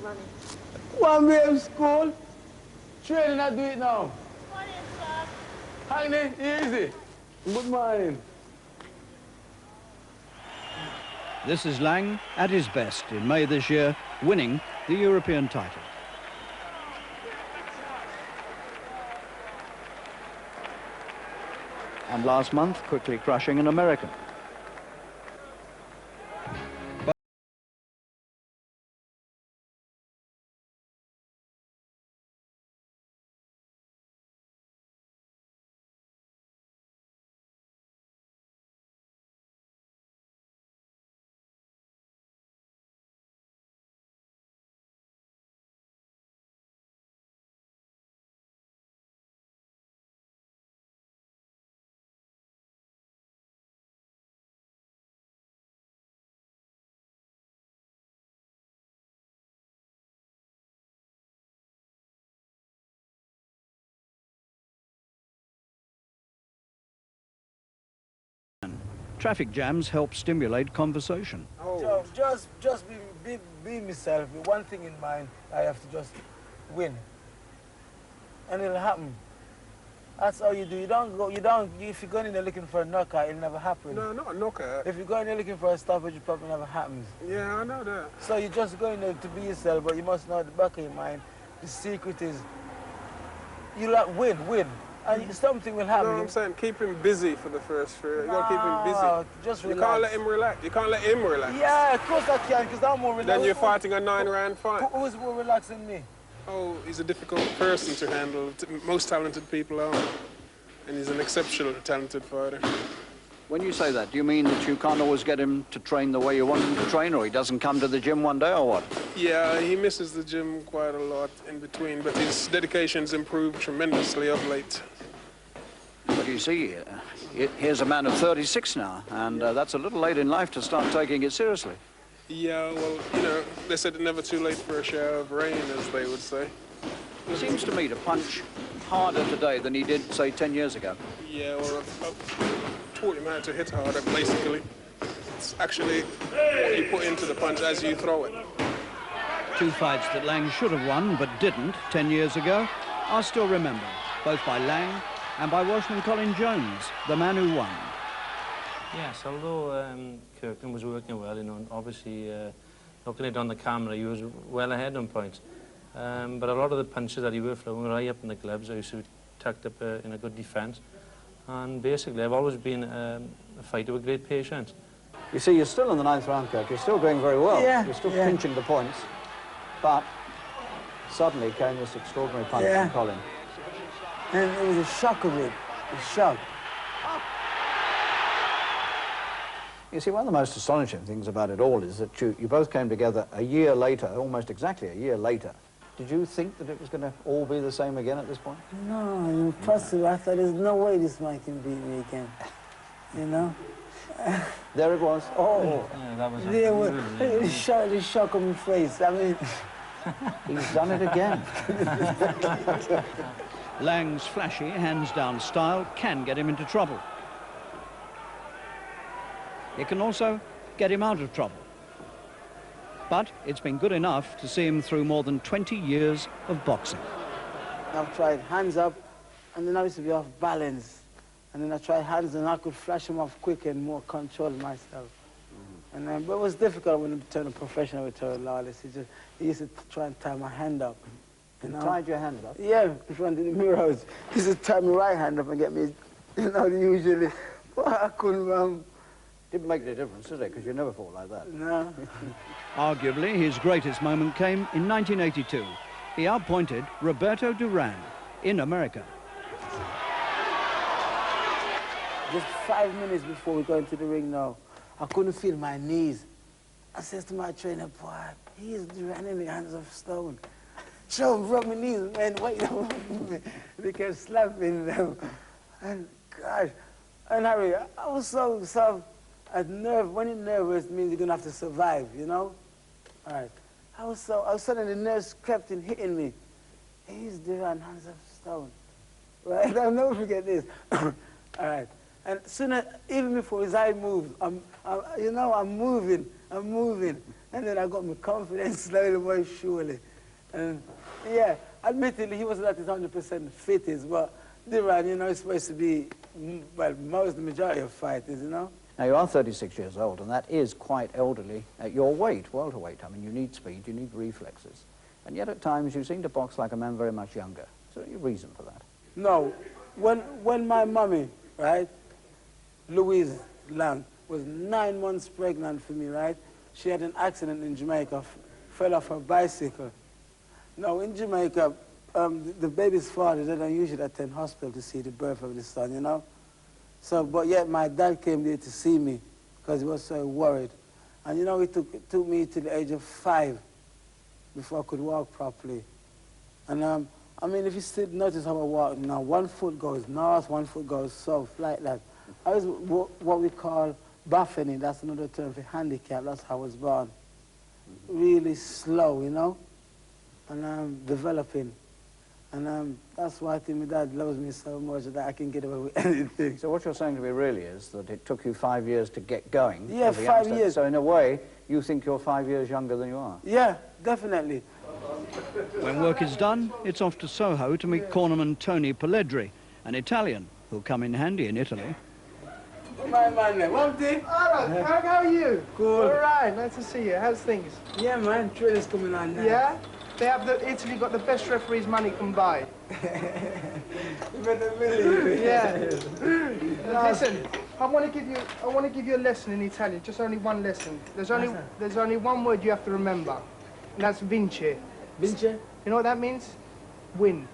Money. One way of school. Training, I do it now. Morning, sir. Honey, easy. Good morning. This is Laing at his best in May this year, winning the European title. And last month, quickly crushing an American. Traffic jams help stimulate conversation. Oh. Just be myself. With one thing in mind, I have to just win. And it'll happen. That's all you do. If you're going in there looking for a knockout, it'll never happen. No, not a knockout. If you're going there looking for a stoppage, it probably never happens. Yeah, I know that. So you're just going there to be yourself, but you must know at the back of your mind, the secret is, you'll win. And something will happen. No, I'm saying keep him busy for the first three. You gotta keep him busy. Just relax. relax. You can't let him relax. You can't let him relax. Yeah, of course I can, because I'm more relaxed. Then you're fighting a 9-round fight. Who's more relaxed than me? Oh, he's a difficult person to handle. Most talented people are. And he's an exceptionally talented fighter. When you say that, do you mean that you can't always get him to train the way you want him to train, or he doesn't come to the gym one day, or what? Yeah, he misses the gym quite a lot in between, but his dedication's improved tremendously of late. But you see, here's a man of 36 now, and that's a little late in life to start taking it seriously. Yeah, well, you know, they said it's never too late for a shower of rain, as they would say. He seems to me to punch harder today than he did, say, 10 years ago. Yeah, well, I've taught him how to hit harder, basically. It's actually what you put into the punch as you throw it. Two fights that Laing should have won, but didn't 10 years ago, are still remembered, both by Laing and by Welshman Colin Jones, the man who won. Yes, although Kirkland was working well, you know, obviously looking at it on the camera, he was well ahead on points. But a lot of the punches that he were throwing were high up in the gloves. I used to be tucked up in a good defence. And basically, I've always been a fighter with great patience. You see, you're still in the 9th round, Kirk. You're still doing very well. Yeah, you're still pinching the points. But suddenly came this extraordinary punch from Colin. And it was a shock of it, a shock. You see, one of the most astonishing things about it all is that you both came together a year later, almost exactly a year later. Did you think that it was going to all be the same again at this point? No, impossible. I thought there's no way this man can beat me again, you know? There it was. Oh, yeah, that was the shock on my face. I mean... He's done it again. Laing's flashy, hands-down style can get him into trouble. It can also get him out of trouble. But it's been good enough to see him through more than 20 years of boxing. I've tried hands up, and then I used to be off balance. And then I tried hands, and I could flash them off quick and more control myself. And then, but it was difficult when I turned a professional with Terry Lawless. He used to try and tie my hand up. You tied your hand up? Yeah, in front of the mirrors. He used to tie my right hand up and get me, you know, usually. Well, I couldn't, Didn't make any difference, did it? Because you never fought like that. No. Arguably, his greatest moment came in 1982. He outpointed Roberto Duran in America. Just 5 minutes before we go into the ring now, I couldn't feel my knees. I said to my trainer, boy, he is Duran in the hands of stone. Show him, rub my knees, man, wait. They kept slapping them. And gosh, and Harry, I was so when you're nervous, it means you're gonna have to survive, you know? All right. I was suddenly the nerves crept in hitting me. He's Duran, hands of stone. Right? I'll never forget this. All right. And sooner, even before his eye moved, you know, I'm moving. And then I got my confidence slowly but surely. And yeah, admittedly, he wasn't at his 100% fittest, but Duran, you know, is supposed to be, well, the majority of fighters, you know. Now, you are 36 years old, and that is quite elderly at your weight, welterweight. I mean, you need speed, you need reflexes. And yet, at times, you seem to box like a man very much younger. Is there any reason for that? No. When my mummy, right, Louise Laing, was 9 months pregnant for me, right, she had an accident in Jamaica, fell off her bicycle. Now, in Jamaica, the baby's father didn't usually attend hospital to see the birth of the son, you know? So, but yet my dad came there to see me because he was so worried. And you know, it took me to the age of 5 before I could walk properly. And I mean, if you still notice how I walk now, 1 foot goes north, 1 foot goes south, like that. I was what we call buffeting, that's another term for handicap, that's how I was born. Really slow, you know? And I'm developing. And that's why I think my dad loves me so much that I can get away with anything. So what you're saying to me really is that it took you 5 years to get going? Yeah, 5 years. So in a way, you think you're 5 years younger than you are? Yeah, definitely. When work is done, it's off to Soho to meet cornerman Tony Pelledri, an Italian who'll come in handy in Italy. My man, one thing. All right, how are you? Cool. All right, nice to see you. How's things? Yeah, man, training's coming on now. Yeah? They have Italy got the best referees money can buy. You better believe it. Yeah. Listen, I want to give you a lesson in Italian. Just only one lesson. There's only one word you have to remember, and that's vince. Vince? You know what that means? Win.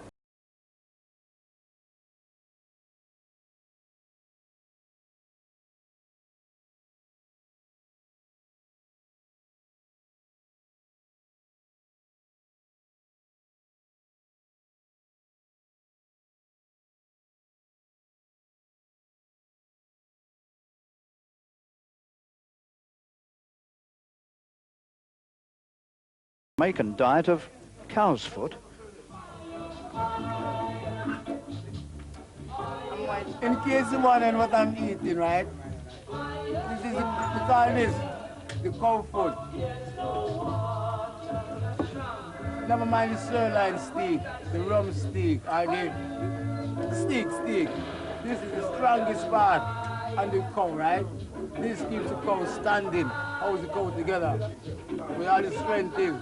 Jamaican diet of cow's foot. In case you wondering what I'm eating, right? This is, we call this the cow foot. Never mind the sirloin steak, the rump steak, or the steak. This is the strongest part on the cow, right? This keeps the cow standing, holds the cow together with all the strength in.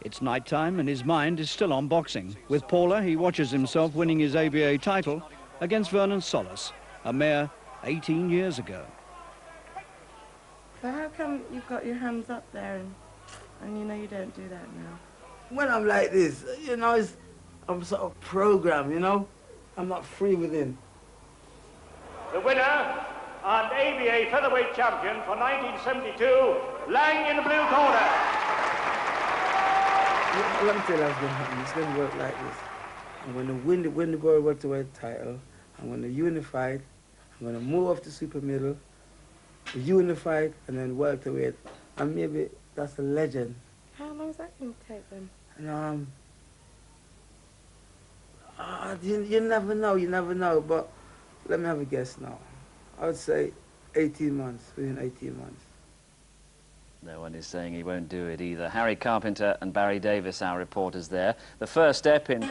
It's night time and his mind is still on boxing. With Paula, he watches himself winning his ABA title against Vernon Solis, a mare 18 years ago. So how come you've got your hands up there and you know you don't do that now? When I'm like this, you know, I'm sort of programmed, you know? I'm not free within. The winner and ABA featherweight champion for 1972, Laing in the blue corner. Let me tell you what's going to happen. It's going to work like this. I'm going to win the world welterweight title. I'm going to unify it. I'm going to move up to super middle, unified, and then welterweight. And maybe that's a legend. How long is that going to take then? And, you never know, but let me have a guess now. I would say 18 months, within 18 months. No one is saying he won't do it either. Harry Carpenter and Barry Davis, our reporters there. The first step in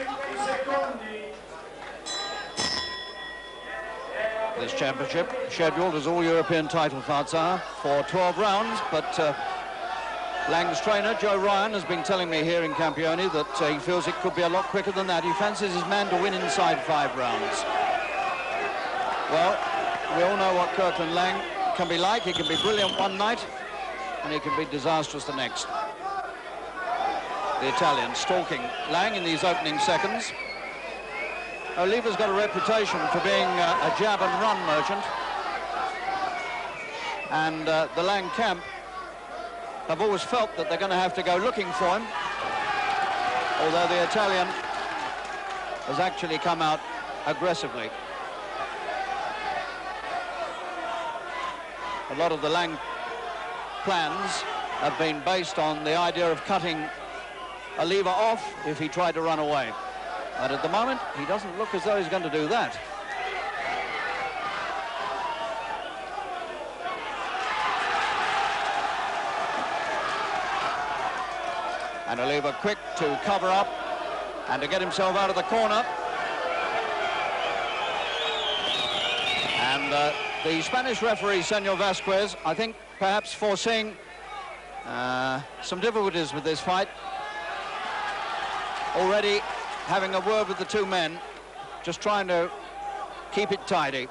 This championship scheduled as all European title fights are for 12 rounds, but Lang's trainer, Joe Ryan, has been telling me here in Campione that he feels it could be a lot quicker than that. He fancies his man to win inside 5 rounds. Well, we all know what Kirkland Laing can be like. He can be brilliant one night, and he can be disastrous the next. The Italian stalking Laing in these opening seconds. Oliva's got a reputation for being a jab and run merchant, and the Laing camp have always felt that they're going to have to go looking for him, although the Italian has actually come out aggressively. A lot of the Laing plans have been based on the idea of cutting Oliva off if he tried to run away. But at the moment, he doesn't look as though he's going to do that. And Oliva quick to cover up and to get himself out of the corner. And the Spanish referee, Senor Vasquez, I think perhaps foreseeing some difficulties with this fight, already having a word with the two men, just trying to keep it tidy.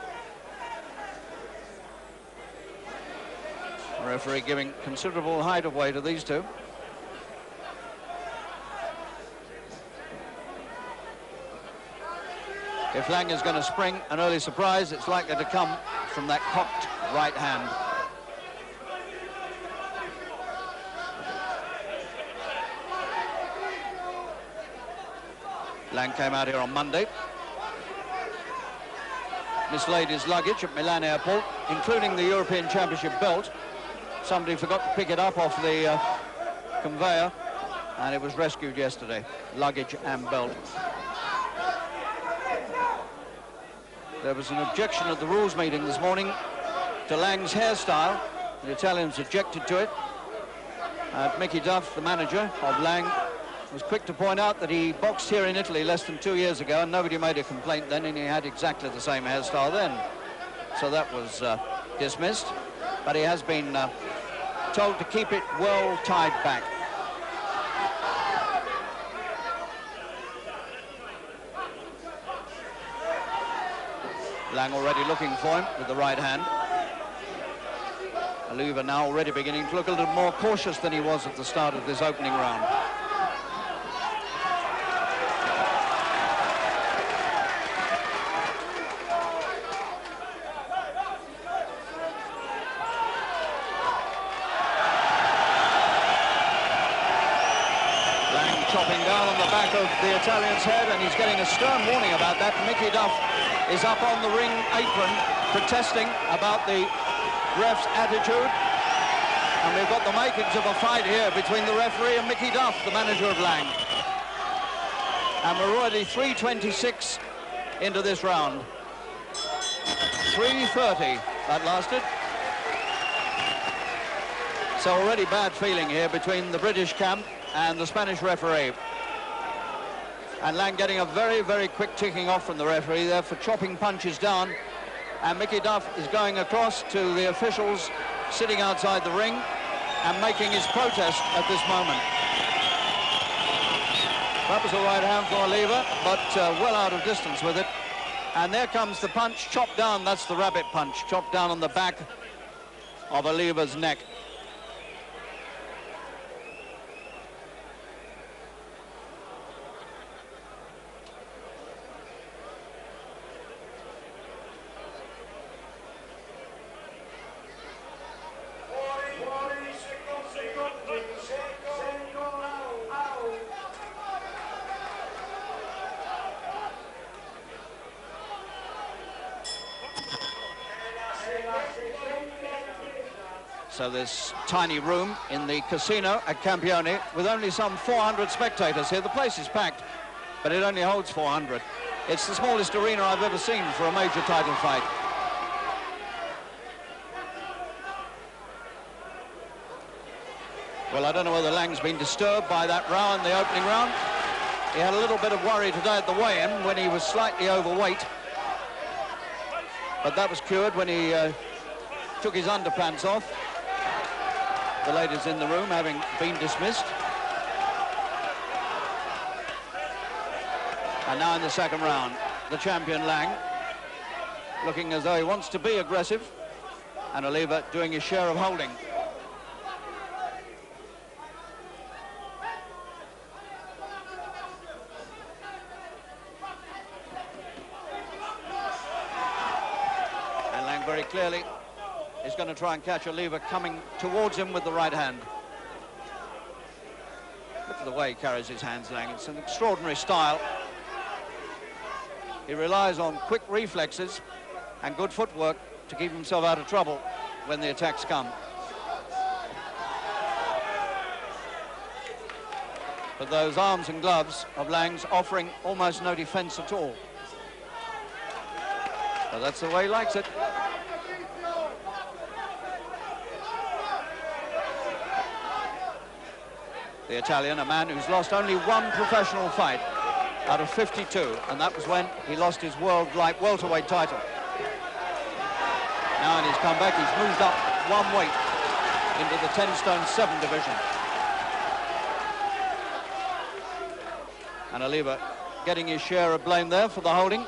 The referee giving considerable height of weight to these two. If Laing is going to spring an early surprise, it's likely to come from that cocked right hand. Laing came out here on Monday, mislaid his luggage at Milan airport, including the European Championship belt. Somebody forgot to pick it up off the conveyor, and it was rescued yesterday, luggage and belt. There was an objection at the rules meeting this morning to Laing's hairstyle. The Italians objected to it. Mickey Duff, the manager of Laing, was quick to point out that he boxed here in Italy less than 2 years ago, and nobody made a complaint then, and he had exactly the same hairstyle then. So that was dismissed. But he has been told to keep it well tied back. Laing already looking for him with the right hand. Oliva now already beginning to look a little more cautious than he was at the start of this opening round. Laing chopping down on the back of the Italian's head, and he's getting a stern warning about that. Mickey Duff is up on the ring apron protesting about the ref's attitude, and we've got the makings of a fight here between the referee and Mickey Duff, the manager of Laing. And we're already 3:26 into this round. 3:30 that lasted. So already bad feeling here between the British camp and the Spanish referee. And Laing getting a very, very quick ticking off from the referee there for chopping punches down. And Mickey Duff is going across to the officials sitting outside the ring and making his protest at this moment. That was a right hand for Oliva, but well out of distance with it. And there comes the punch, chopped down. That's the rabbit punch, chopped down on the back of Oliva's neck. So this tiny room in the casino at Campione with only some 400 spectators here. The place is packed, but it only holds 400. It's the smallest arena I've ever seen for a major title fight. Well, I don't know whether Laing's been disturbed by that row in the opening round. He had a little bit of worry today at the weigh-in when he was slightly overweight. But that was cured when he took his underpants off. The ladies in the room having been dismissed. And now in the second round, the champion Laing looking as though he wants to be aggressive, and Oliva doing his share of holding. And Laing very clearly is going to try and catch Oliva coming towards him with the right hand. Look at the way he carries his hands, Laing. It's an extraordinary style. He relies on quick reflexes and good footwork to keep himself out of trouble when the attacks come. But those arms and gloves of Laing's offering almost no defense at all. But that's the way he likes it. the Italian, a man who's lost only one professional fight out of 52, and that was when he lost his world light welterweight title. Now in his comeback, he's moved up one weight into the 10 stone 7 division. And Oliva getting his share of blame there for the holding.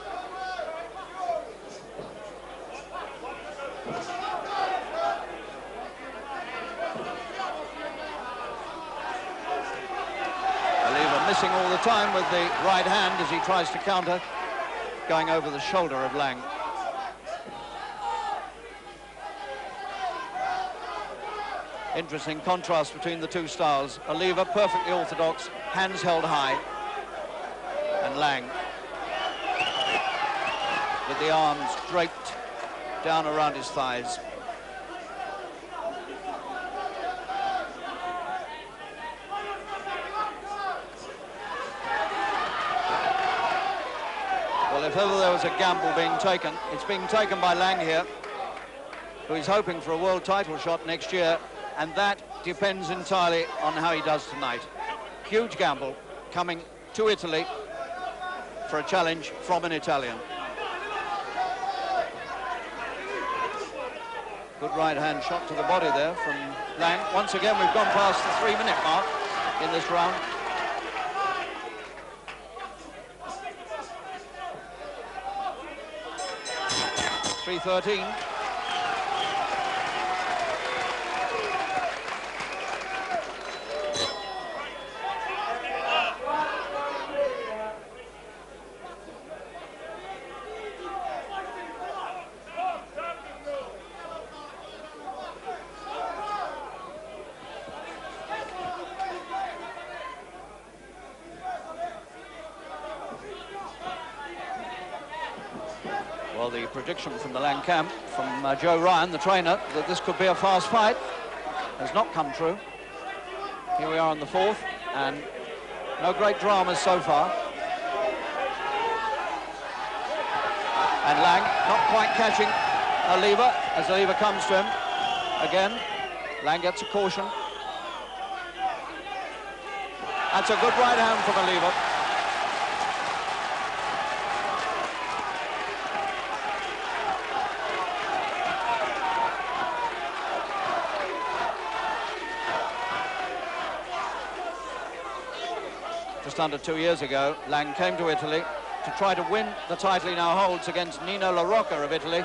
Oliva missing all the time with the right hand as he tries to counter, going over the shoulder of Laing. Interesting contrast between the two styles. Oliva perfectly orthodox, hands held high, and Laing with the arms draped down around his thighs. Well, if ever there was a gamble being taken, it's being taken by Laing here, who is hoping for a world title shot next year, and that depends entirely on how he does tonight. Huge gamble coming to Italy for a challenge from an Italian. Good right hand shot to the body there from Laing. Once again, we've gone past the 3-minute mark in this round. .313. Well, the prediction from the Laing camp, from Joe Ryan, the trainer, that this could be a fast fight, has not come true. Here we are on the 4th, and no great dramas so far. And Laing not quite catching Oliva as Oliva comes to him. Again, Laing gets a caution. That's a good right hand from Oliva. Just under 2 years ago, Laing came to Italy to try to win the title he now holds against Nino La Rocca of Italy,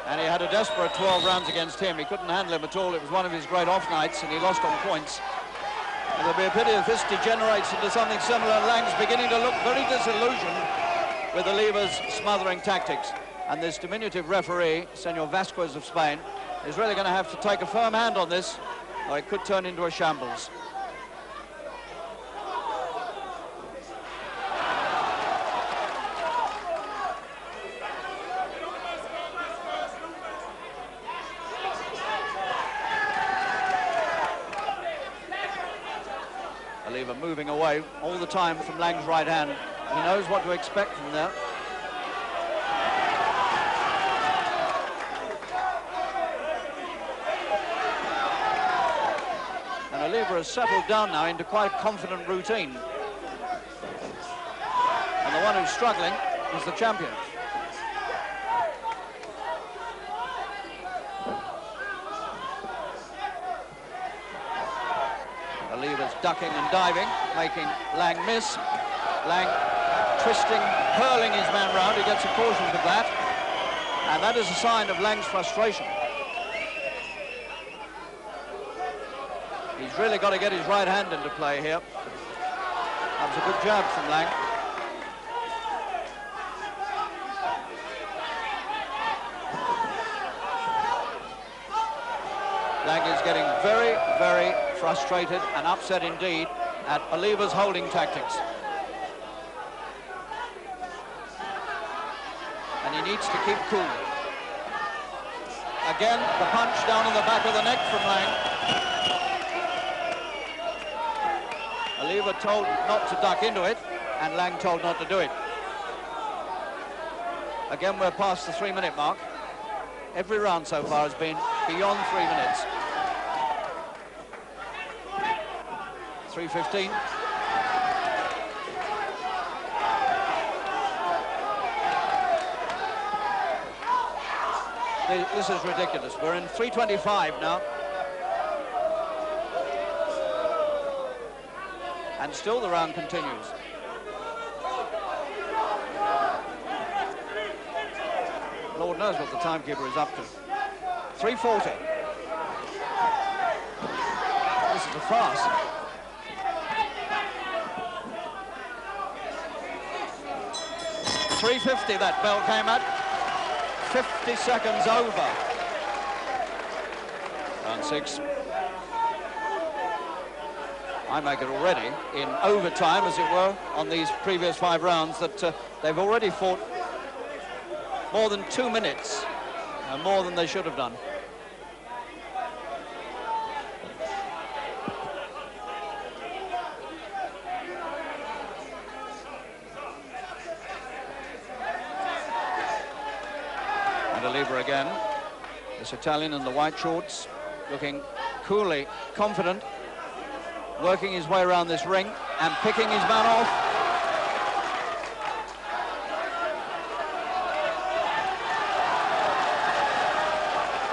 and he had a desperate 12 rounds against him. He couldn't handle him at all. It was one of his great off nights, and he lost on points. And it'll be a pity if this degenerates into something similar. Lang's beginning to look very disillusioned with Oliva's smothering tactics, and this diminutive referee, Senor Vasquez of Spain, is really going to have to take a firm hand on this, or it could turn into a shambles. Oliva moving away all the time from Lang's right hand. He knows what to expect from there. And Oliva has settled down now into quite a confident routine. And the one who's struggling is the champion. Oliva's ducking and diving, making Laing miss. Laing twisting, hurling his man round. He gets a caution for that. And that is a sign of Lang's frustration. He's really got to get his right hand into play here. That was a good jab from Laing. Laing is getting very, very frustrated and upset indeed at Oliva's holding tactics. And he needs to keep cool. Again, the punch down on the back of the neck from Laing. Oliva told not to duck into it, and Laing told not to do it. Again, we're past the 3-minute mark. Every round so far has been beyond 3 minutes. 3:15. This is ridiculous. We're in 3:25 now. And still the round continues. Lord knows what the timekeeper is up to. 3:40. This is a farce. .350 that bell came at. 50 seconds over. Round 6. I make it already in overtime, as it were, on these previous 5 rounds, that they've already fought more than 2 minutes, more than they should have done. And Oliva again, this Italian in the white shorts, looking coolly confident, working his way around this ring and picking his man off.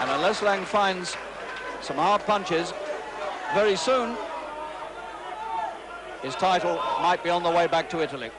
And unless Laing finds some hard punches, very soon his title might be on the way back to Italy.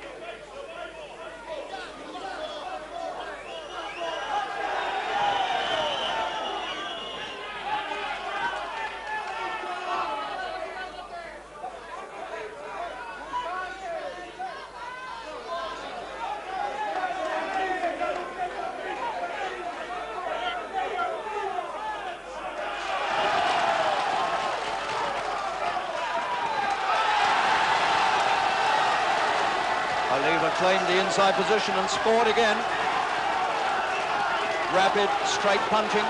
Oliva claimed the inside position and scored again. Rapid, straight punching,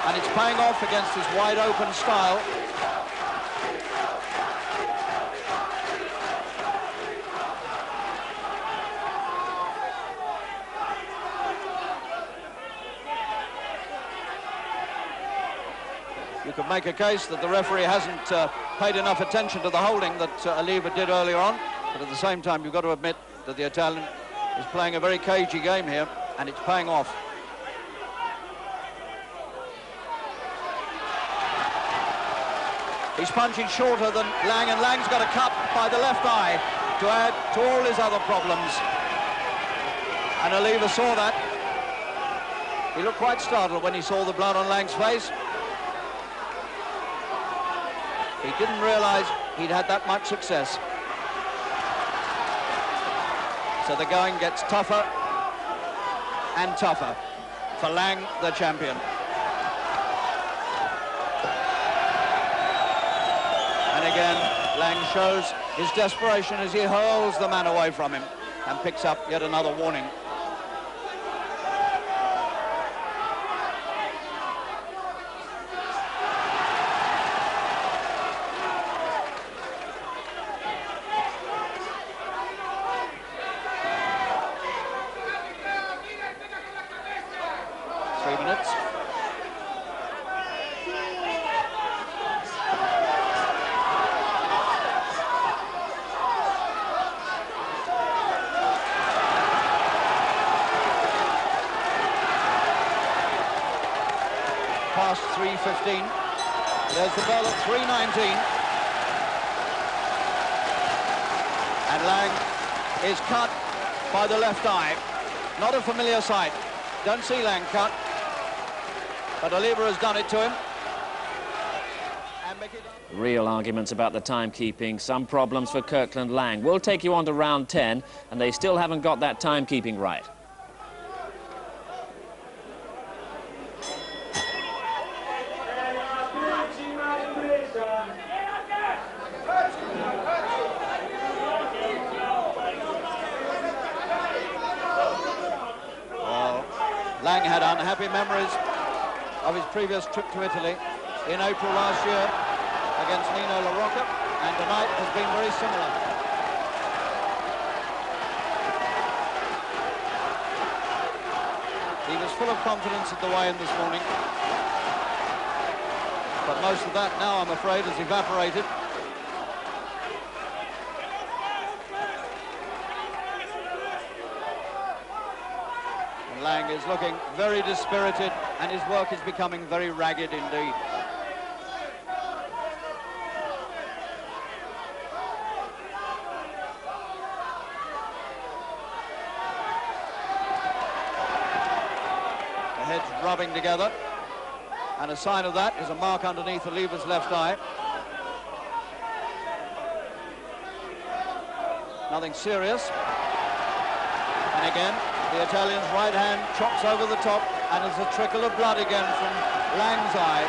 and it's paying off against his wide-open style. You could make a case that the referee hasn't paid enough attention to the holding that Oliva did earlier on, but at the same time you've got to admit that the Italian is playing a very cagey game here, and it's paying off. He's punching shorter than Laing, and Lang's got a cut by the left eye to add to all his other problems. And Oliva saw that. He looked quite startled when he saw the blood on Lang's face. He didn't realize he'd had that much success. So the going gets tougher and tougher for Laing, the champion. And again, Laing shows his desperation as he hurls the man away from him and picks up yet another warning. Past 3:15. There's the bell at 3:19. And Laing is cut by the left eye. Not a familiar sight. Don't see Laing cut. But Oliva has done it to him. Real arguments about the timekeeping, some problems for Kirkland Laing. We'll take you on to round 10, and they still haven't got that timekeeping right. Laing had unhappy memories of his previous trip to Italy in April last year against Nino La Rocca, and tonight has been very similar. He was full of confidence at the weigh-in this morning, but most of that now, I'm afraid, has evaporated. Laing is looking very dispirited, and his work is becoming very ragged indeed. The heads rubbing together, and a sign of that is a mark underneath Oliva's left eye. Nothing serious. And again, the Italian's right hand chops over the top, and there's a trickle of blood again from Laing's eye.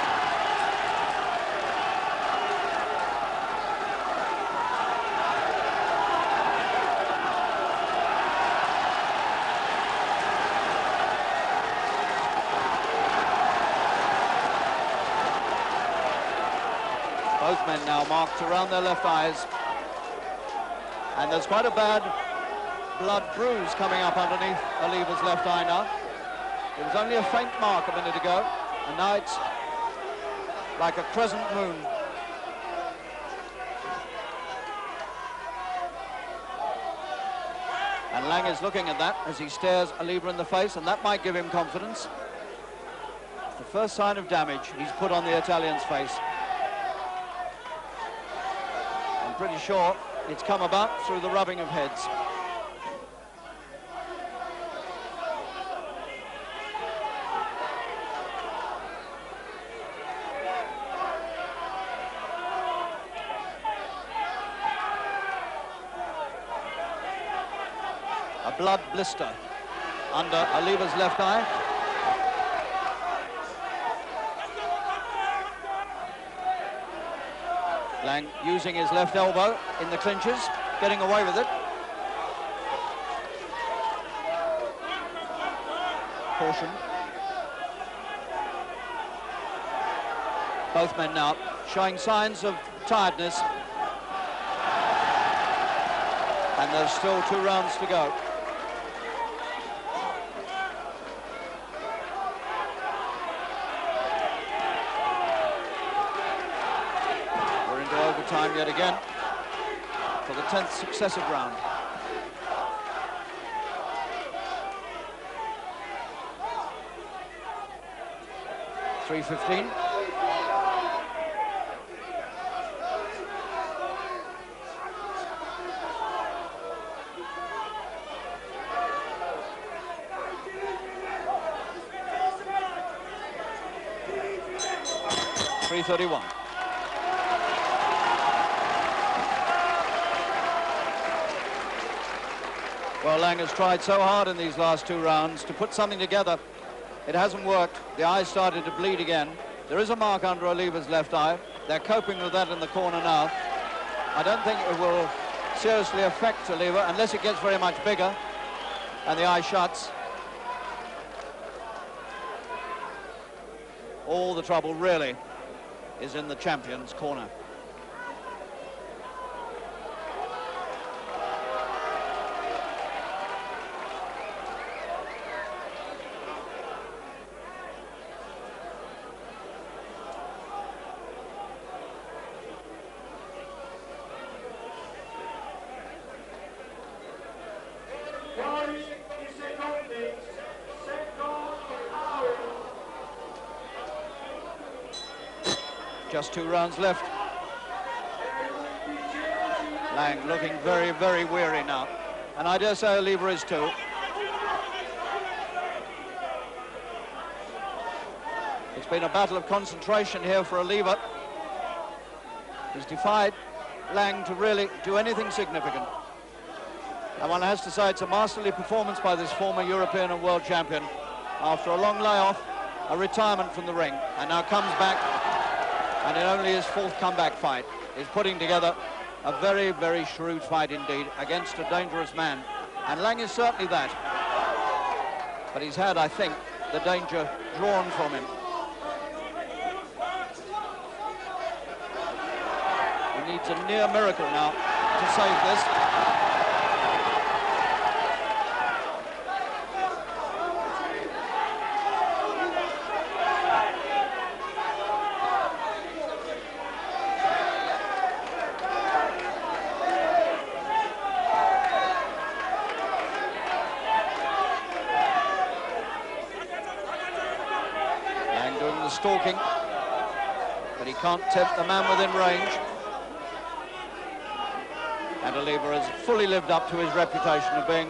Both men now marked around their left eyes. And there's quite a bad blood bruise coming up underneath Oliva's left eye now. It was only a faint mark a minute ago, and now it's like a crescent moon. And Laing is looking at that as he stares Oliva in the face, and that might give him confidence. It's the first sign of damage he's put on the Italian's face. I'm pretty sure it's come about through the rubbing of heads. A blood blister under Oliva's left eye. Laing using his left elbow in the clinches, getting away with it. Caution. Both men now showing signs of tiredness. And there's still 2 rounds to go. Time yet again for the 10th successive round. .315. .331. Well, Laing has tried so hard in these last 2 rounds to put something together. It hasn't worked. The eye started to bleed again. There is a mark under Oliva's left eye. They're coping with that in the corner now. I don't think it will seriously affect Oliva unless it gets very much bigger and the eye shuts. All the trouble really is in the champion's corner. Just 2 rounds left. Laing looking very, very weary now. And I dare say Oliva is too. It's been a battle of concentration here for Oliva. He's defied Laing to really do anything significant. And one has to say it's a masterly performance by this former European and world champion. After a long layoff, a retirement from the ring, and now comes back, and in only his 4th comeback fight is putting together a very, very shrewd fight indeed against a dangerous man. And Laing is certainly that. But he's had, I think, the danger drawn from him. He needs a near miracle now to save this. stalking, but he can't tempt the man within range. And Oliva has fully lived up to his reputation of being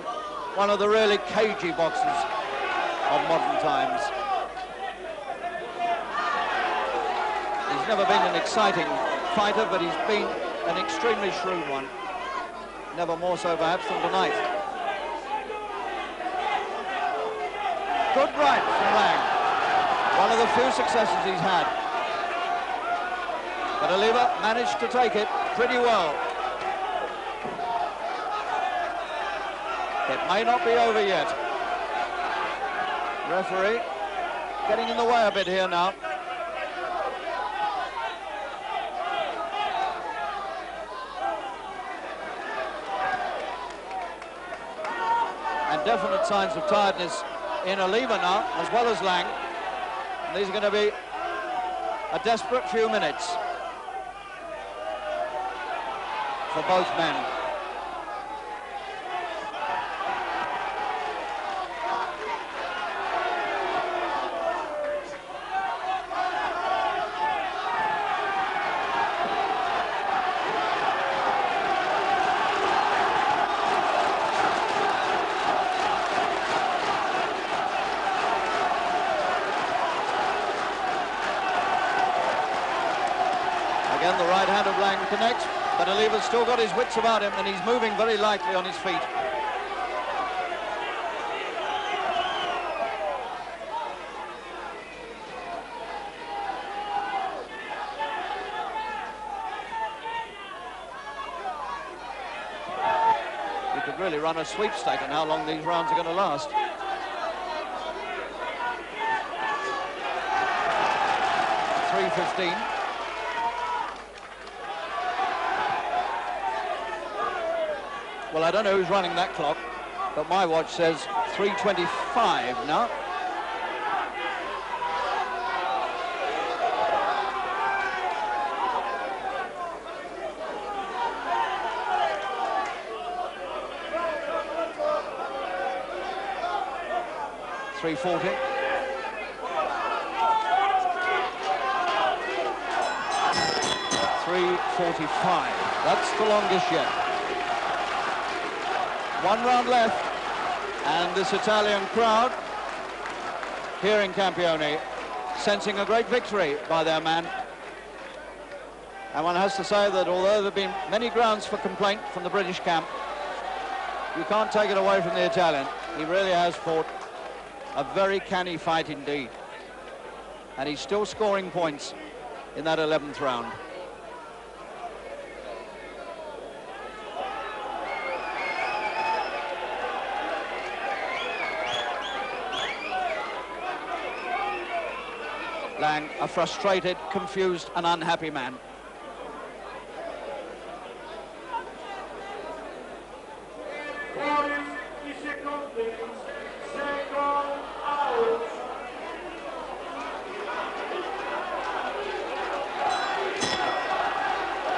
one of the really cagey boxers of modern times. He's never been an exciting fighter, but he's been an extremely shrewd one. Never more so perhaps than tonight. Good right from Laing. One of the few successes he's had. But Oliva managed to take it pretty well. It may not be over yet. Referee getting in the way a bit here now. And definite signs of tiredness in Oliva now, as well as Laing. And these are going to be a desperate few minutes for both men. Again, the right hand of Laing connects, but Oliva's still got his wits about him, and he's moving very lightly on his feet. You could really run a sweepstake on how long these rounds are going to last. .3:15. Well, I don't know who's running that clock, but my watch says 3:25 now. .3:40. .3:45. That's the longest yet. One round left, and this Italian crowd here in Campione sensing a great victory by their man. And one has to say that although there have been many grounds for complaint from the British camp, you can't take it away from the Italian. He really has fought a very canny fight indeed. And he's still scoring points in that 11th round. Laing, a frustrated, confused and unhappy man.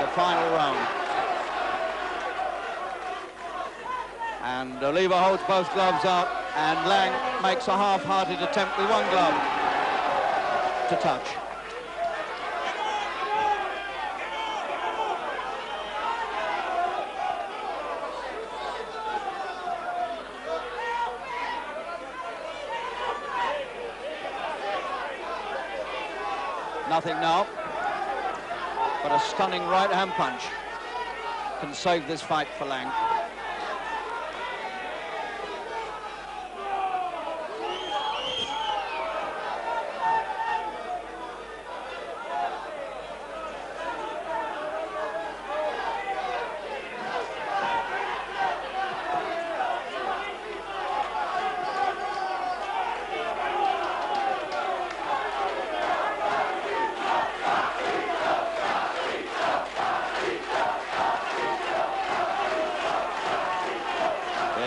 The final round. And Oliva holds both gloves out, and Laing makes a half-hearted attempt with one glove to touch. Nothing now, but a stunning right-hand punch can save this fight for Laing.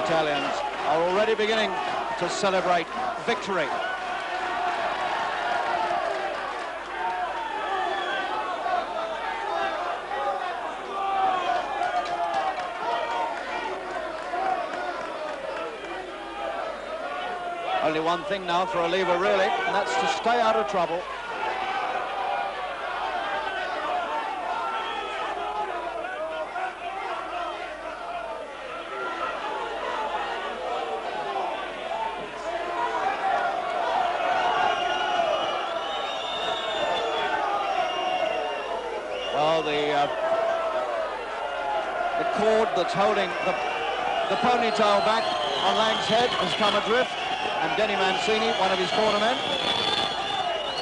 Italians are already beginning to celebrate victory. Only one thing now for Oliva, really, and that's to stay out of trouble Well, the cord that's holding the ponytail back on Lang's head has come adrift, and Denny Mancini, one of his cornermen,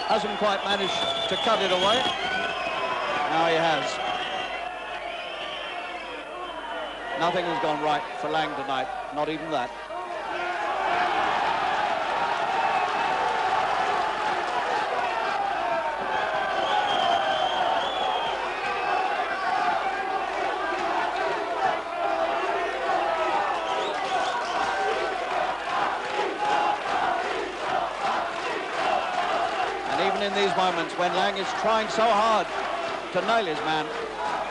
hasn't quite managed to cut it away. Now he has. Nothing has gone right for Lang tonight, not even that. In these moments when Lang is trying so hard to nail his man,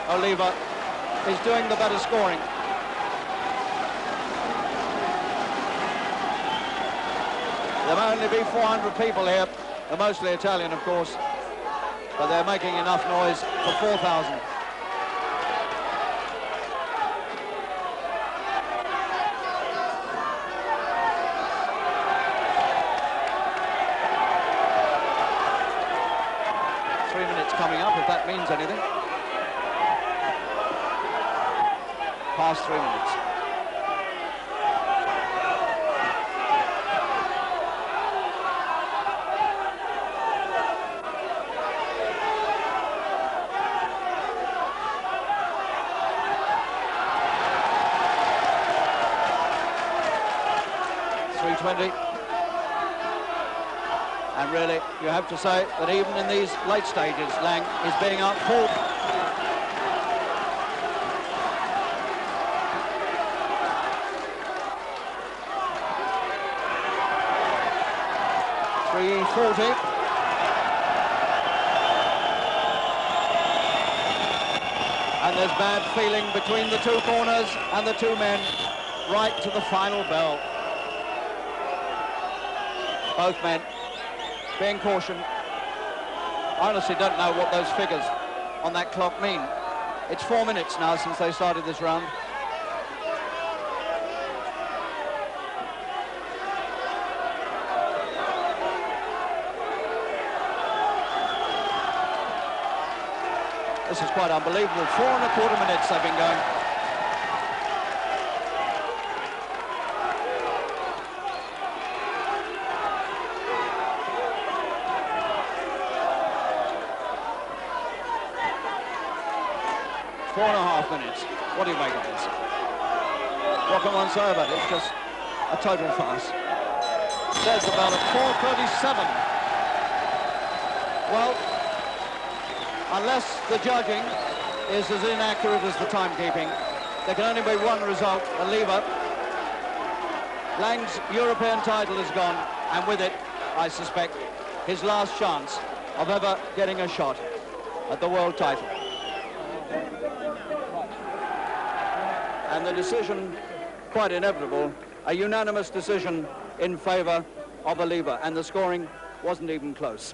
Oliva is doing the better scoring. There may only be 400 people here. They're mostly Italian, of course, but they're making enough noise for 4,000. Coming up, if that means anything. Past 3 minutes. .320. And really, you have to say that even in these late stages, Lang is being outpulled. .340. And there's bad feeling between the two corners and the two men right to the final bell. Both men being cautioned. I honestly don't know what those figures on that clock mean. It's 4 minutes now since they started this round. This is quite unbelievable. 4¼ minutes they've been going. .5 minutes. What do you make of this? What can one say about it? It's just a total farce. There's the bell at 4:37. Well, unless the judging is as inaccurate as the timekeeping, there can only be one result, Oliva. Lang's European title is gone, and with it, I suspect, his last chance of ever getting a shot at the world title. And the decision, quite inevitable, a unanimous decision in favour of Oliva, and the scoring wasn't even close.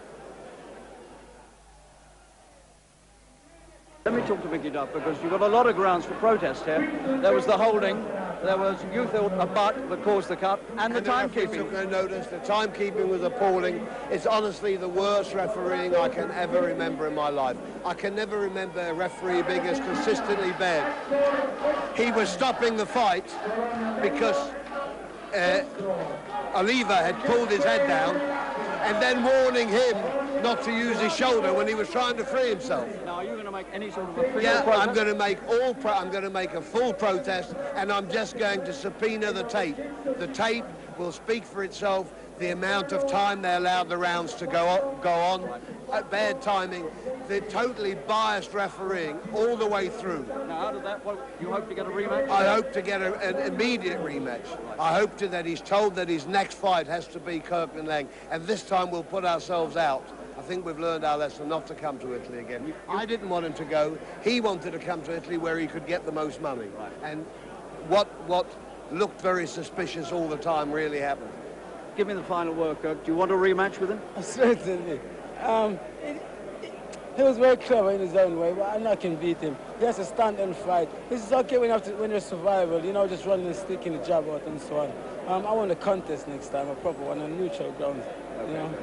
Let me talk to Mickey Duff, because you've got a lot of grounds for protest here. There was the holding, there was, you thought, a butt that caused the cut, and the timekeeping. Took no notice. The timekeeping was appalling. It's honestly the worst refereeing I can ever remember in my life. I can never remember a referee being as consistently bad. He was stopping the fight because Oliva had pulled his head down, and then warning him not to use his shoulder when he was trying to free himself. Now, are you going to make any sort of official protest? I'm going to make a full protest, and I'm just going to subpoena the tape. The tape will speak for itself. The amount of time they allowed the rounds to go on, bad timing, the totally biased refereeing all the way through. Now, out of that, you hope to get a rematch? I hope to get an immediate rematch. Right. I hope that he's told that his next fight has to be Kirkland Laing, and this time we'll put ourselves out. I think we've learned our lesson not to come to Italy again. I didn't want him to go. He wanted to come to Italy where he could get the most money. Right. And what looked very suspicious all the time really happened. Give me the final word, Kirk. Do you want a rematch with him? Certainly. He was very clever in his own way, but I'm not going to beat him. He has to stand and fight. This is okay when you're survival, you know, just running and sticking the jab out and so on. I want a contest next time, a proper one on neutral grounds, you know.